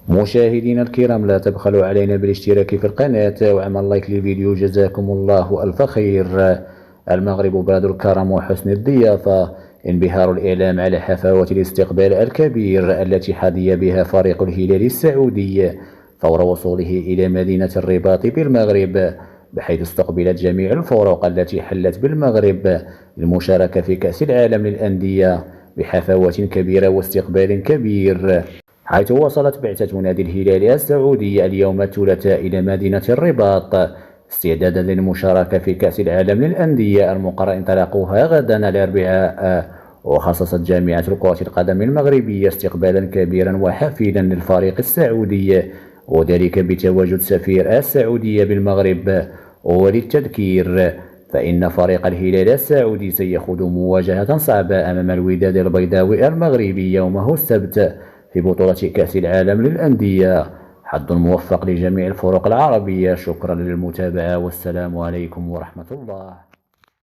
مشاهدينا الكرام، لا تبخلوا علينا بالاشتراك في القناة وعمل لايك للفيديو، جزاكم الله ألف خير. المغرب بلد الكرم وحسن الضيافة. انبهار الإعلام على حفاوة الاستقبال الكبير التي حظي بها فريق الهلال السعودي فور وصوله إلى مدينة الرباط بالمغرب، بحيث استقبلت جميع الفرق التي حلت بالمغرب للمشاركة في كأس العالم للأندية بحفاوة كبيرة واستقبال كبير، حيث وصلت بعثة نادي الهلال السعودي اليوم الثلاثاء إلى مدينة الرباط استعدادا للمشاركة في كأس العالم للأندية المقرر انطلاقها غدا الأربعاء. وخصصت جامعة كرة القدم المغربية استقبالا كبيرا وحفلا للفريق السعودي، وذلك بتواجد سفير السعودية بالمغرب. وللتذكير فإن فريق الهلال السعودي سيخوض مواجهة صعبة أمام الوداد البيضاوي المغربي يومه السبت في بطولة كأس العالم للأندية. حظ موفق لجميع الفرق العربية. شكرا للمتابعة والسلام عليكم ورحمة الله.